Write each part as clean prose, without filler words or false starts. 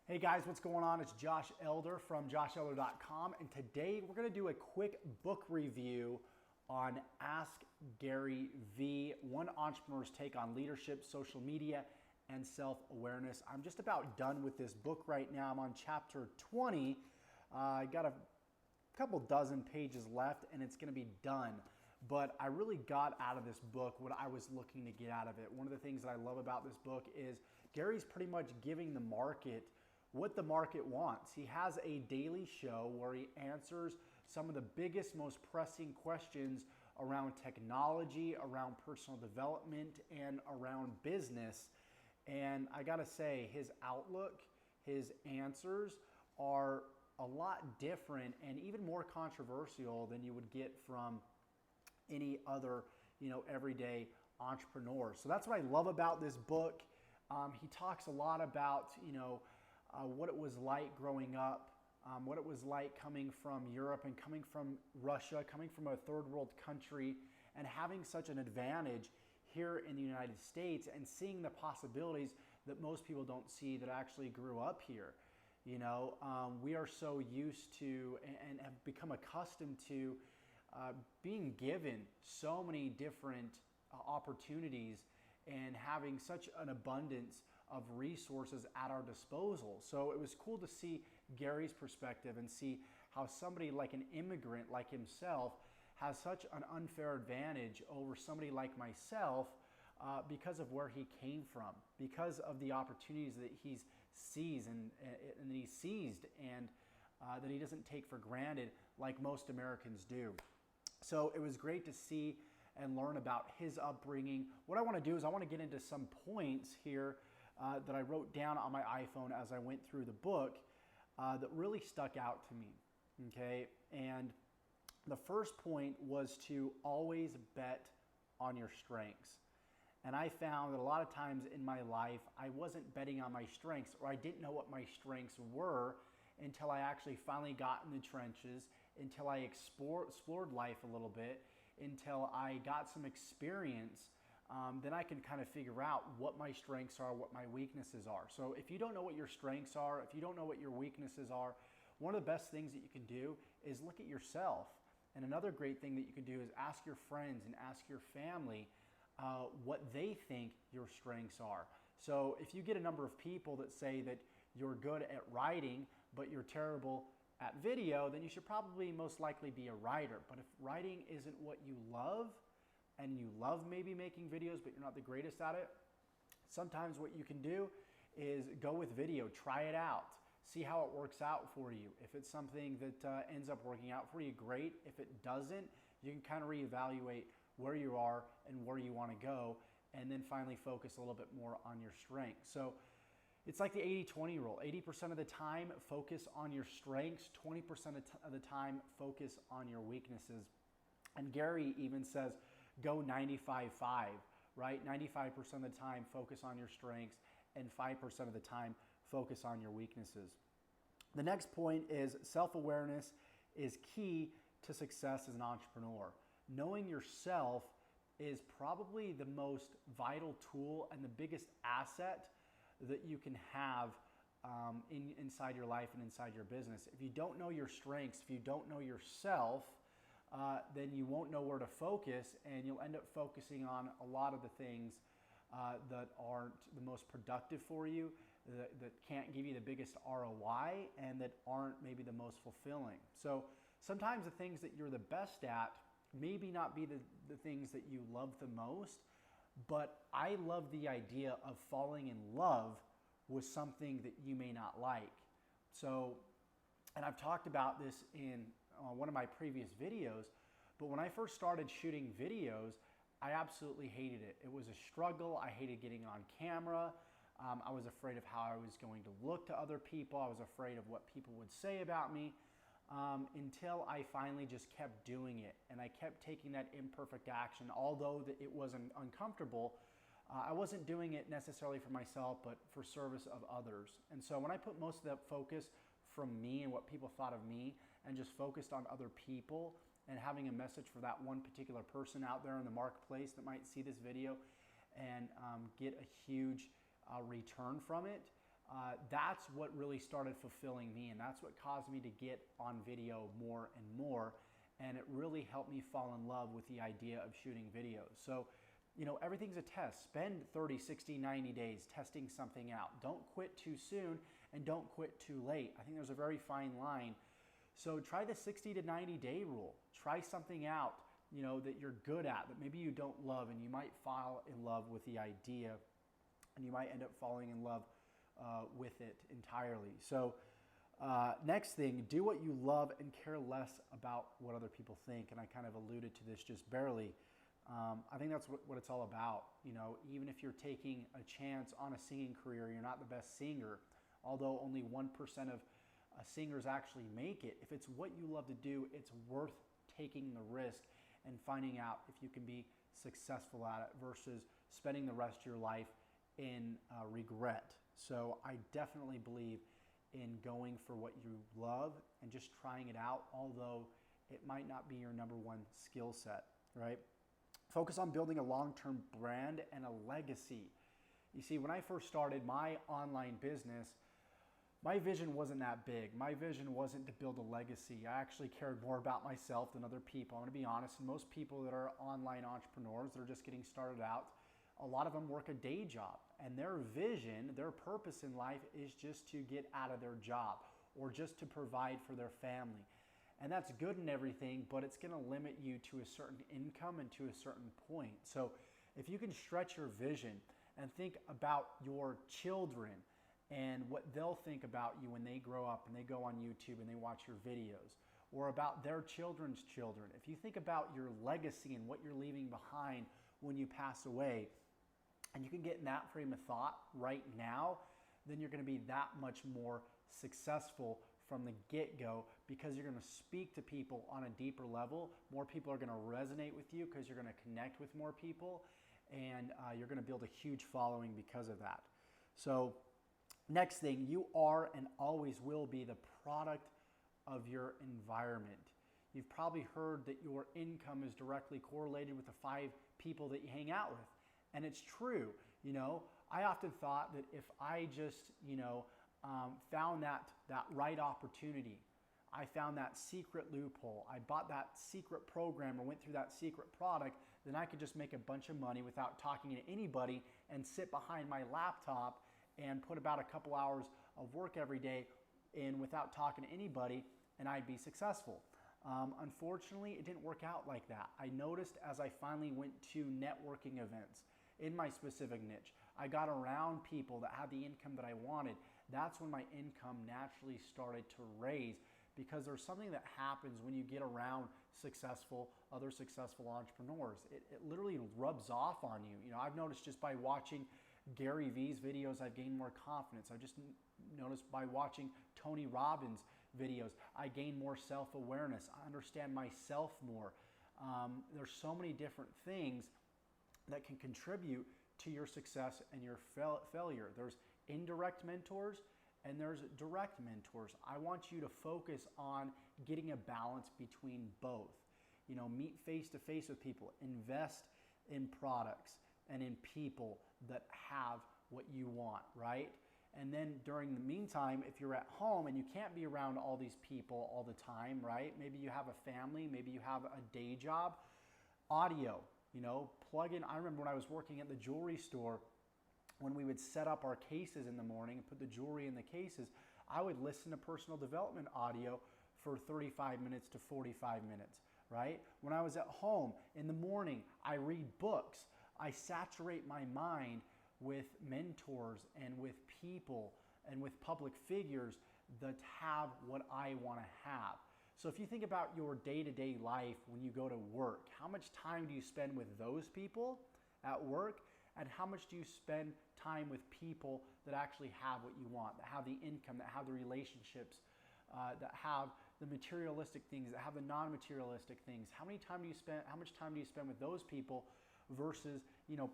Hey guys, what's going on? It's Josh Elder from joshelder.com, and today we're going to do a quick book review on Ask Gary Vee, one entrepreneur's take on leadership, social media, and self-awareness. I'm just about done with this book right now. I'm on chapter 20. I got a couple dozen pages left and it's going to be done. But I really got out of this book what I was looking to get out of it. One of the things that I love about this book is Gary's pretty much giving the market what the market wants. He has a daily show where he answers some of the biggest, most pressing questions around technology, around personal development, and around business. And I gotta say, his outlook, his answers are a lot different and even more controversial than you would get from any other, everyday entrepreneur. So that's what I love about this book. He talks a lot about, what it was like growing up, what it was like coming from Europe and coming from Russia, coming from a third world country and having such an advantage here in the United States and seeing the possibilities that most people don't see that actually grew up here. We are so used to and have become accustomed to being given so many different opportunities and having such an abundance of resources at our disposal. So it was cool to see Gary's perspective and see how somebody like an immigrant like himself has such an unfair advantage over somebody like myself because of where he came from, because of the opportunities that he sees and that he seized and that he doesn't take for granted like most Americans do. So it was great to see and learn about his upbringing. What I want to do is I want to get into some points here that I wrote down on my iPhone as I went through the book that really stuck out to me, okay? And the first point was to always bet on your strengths. And I found that a lot of times in my life, I wasn't betting on my strengths, or I didn't know what my strengths were until I actually finally got in the trenches, until I explored life a little bit, until I got some experience. Then I can kind of figure out what my strengths are, what my weaknesses are. So if you don't know what your strengths are, if you don't know what your weaknesses are, one of the best things that you can do is look at yourself. And another great thing that you can do is ask your friends and ask your family what they think your strengths are. So if you get a number of people that say that you're good at writing, but you're terrible at video, then you should probably most likely be a writer. But if writing isn't what you love, and you love maybe making videos, but you're not the greatest at it, sometimes what you can do is go with video, try it out, see how it works out for you. If it's something that ends up working out for you, great. If it doesn't, you can kind of reevaluate where you are and where you want to go, and then finally focus a little bit more on your strengths. So it's like the 80-20 rule. 80% of the time, focus on your strengths. 20% of the time, focus on your weaknesses. And Gary even says, go 95-5, right? 95% of the time, focus on your strengths, and 5% of the time, focus on your weaknesses. The next point is self-awareness is key to success as an entrepreneur. Knowing yourself is probably the most vital tool and the biggest asset that you can have inside your life and inside your business. If you don't know your strengths, if you don't know yourself, then you won't know where to focus, and you'll end up focusing on a lot of the things that aren't the most productive for you, that can't give you the biggest ROI, and that aren't maybe the most fulfilling. So sometimes the things that you're the best at maybe not be the things that you love the most, but I love the idea of falling in love with something that you may not like. So, and I've talked about this in one of my previous videos, but when I first started shooting videos, I absolutely hated it. It was a struggle. I hated getting on camera. I was afraid of how I was going to look to other people. I was afraid of what people would say about me until I finally just kept doing it. And I kept taking that imperfect action, although it wasn't uncomfortable. I wasn't doing it necessarily for myself, but for service of others. And so when I put most of that focus from me and what people thought of me and just focused on other people and having a message for that one particular person out there in the marketplace that might see this video and get a huge return from it, that's what really started fulfilling me, and that's what caused me to get on video more and more, and it really helped me fall in love with the idea of shooting videos. So, everything's a test. Spend 30, 60, 90 days testing something out. Don't quit too soon and don't quit too late. I think there's a very fine line. So try the 60 to 90 day rule. Try something out, that you're good at, that maybe you don't love, and you might fall in love with the idea, and you might end up falling in love with it entirely. So next thing, do what you love and care less about what other people think. And I kind of alluded to this just barely. I think that's what it's all about. Even if you're taking a chance on a singing career, you're not the best singer, although only 1% of singers actually make it. If it's what you love to do, it's worth taking the risk and finding out if you can be successful at it versus spending the rest of your life in regret. So I definitely believe in going for what you love and just trying it out, although it might not be your number one skill set, right? Focus on building a long-term brand and a legacy. You see, when I first started my online business, my vision wasn't that big. My vision wasn't to build a legacy. I actually cared more about myself than other people. I'm going to be honest, and most people that are online entrepreneurs, they're just getting started out, a lot of them work a day job, and their vision, their purpose in life is just to get out of their job or just to provide for their family. And that's good and everything, but it's going to limit you to a certain income and to a certain point. So if you can stretch your vision and think about your children and what they'll think about you when they grow up and they go on YouTube and they watch your videos, or about their children's children. If you think about your legacy and what you're leaving behind when you pass away, and you can get in that frame of thought right now, then you're going to be that much more successful from the get-go, because you're going to speak to people on a deeper level. More people are going to resonate with you because you're going to connect with more people, and you're going to build a huge following because of that. So next thing, you are and always will be the product of your environment. You've probably heard that your income is directly correlated with the 5 people that you hang out with. And it's true. I often thought that if I just, found that right opportunity, I found that secret loophole, I bought that secret program or went through that secret product, then I could just make a bunch of money without talking to anybody and sit behind my laptop and put about a couple hours of work every day in without talking to anybody, and I'd be successful. Unfortunately, it didn't work out like that. I noticed as I finally went to networking events in my specific niche, I got around people that had the income that I wanted. That's when my income naturally started to raise, because there's something that happens when you get around other successful entrepreneurs. It literally rubs off on you. I've noticed just by watching Gary Vee's videos, I've gained more confidence. I just noticed by watching Tony Robbins' videos, I gain more self-awareness. I understand myself more. There's so many different things that can contribute to your success and your failure. There's indirect mentors and there's direct mentors. I want you to focus on getting a balance between both. Meet face to face with people, invest in products and in people that have what you want, right? And then during the meantime, if you're at home and you can't be around all these people all the time, right? Maybe you have a family, maybe you have a day job, audio, plug in. I remember when I was working at the jewelry store, when we would set up our cases in the morning and put the jewelry in the cases, I would listen to personal development audio for 35 minutes to 45 minutes, right? When I was at home in the morning, I read books. I saturate my mind with mentors and with people and with public figures that have what I want to have. So if you think about your day-to-day life when you go to work, how much time do you spend with those people at work? And how much do you spend time with people that actually have what you want, that have the income, that have the relationships, that have the materialistic things, that have the non-materialistic things? How much time do you spend with those people versus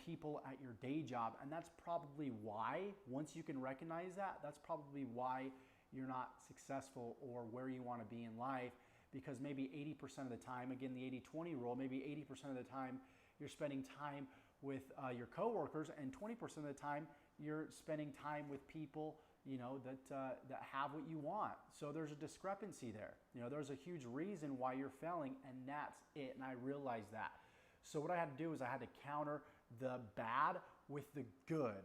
people at your day job? And that's probably why, once you can recognize that, that's probably why you're not successful or where you want to be in life, because maybe 80% of the time, again, the 80-20 rule, maybe 80% of the time you're spending time with your coworkers, and 20% of the time you're spending time with people that have what you want. So there's a discrepancy there. There's a huge reason why you're failing, and that's it. And I realized that. So what I had to do is I had to counter the bad with the good.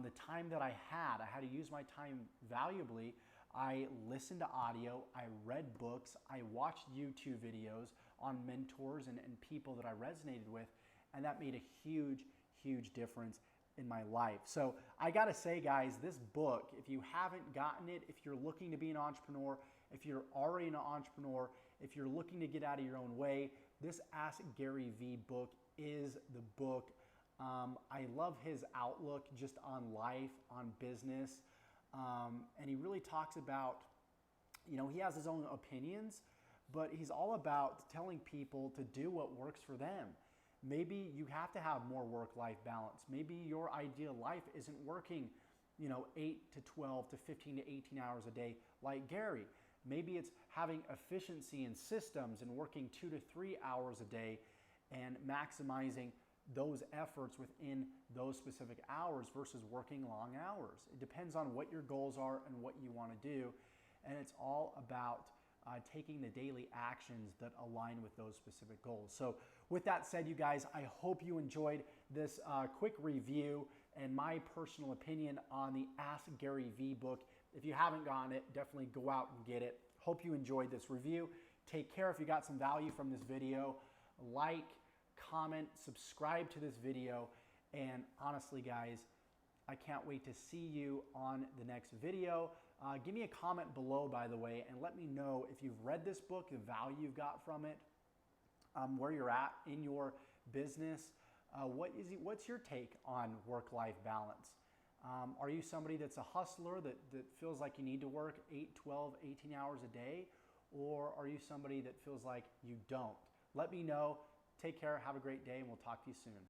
The time that I had to use my time valuably. I listened to audio, I read books, I watched YouTube videos on mentors and people that I resonated with, and that made a huge, huge difference in my life. So I gotta say, guys, this book, if you haven't gotten it, if you're looking to be an entrepreneur, if you're already an entrepreneur, if you're looking to get out of your own way, this Ask Gary Vee book is the book. I love his outlook just on life, on business, and he really talks about, he has his own opinions, but he's all about telling people to do what works for them. Maybe you have to have more work-life balance. Maybe your ideal life isn't working, 8 to 12 to 15 to 18 hours a day like Gary. Maybe it's having efficiency in systems and working 2 to 3 hours a day and maximizing those efforts within those specific hours versus working long hours. It depends on what your goals are and what you want to do. And it's all about taking the daily actions that align with those specific goals. So with that said, you guys, I hope you enjoyed this quick review and my personal opinion on the Ask Gary Vee book. If you haven't gotten it, definitely go out and get it. Hope you enjoyed this review. Take care. If you got some value from this video, like, comment, subscribe to this video, and honestly, guys, I can't wait to see you on the next video. Give me a comment below, by the way, and let me know if you've read this book, the value you've got from it, where you're at in your business. What's your take on work-life balance? Are you somebody that's a hustler that feels like you need to work 8, 12, 18 hours a day? Or are you somebody that feels like you don't? Let me know. Take care. Have a great day, and we'll talk to you soon.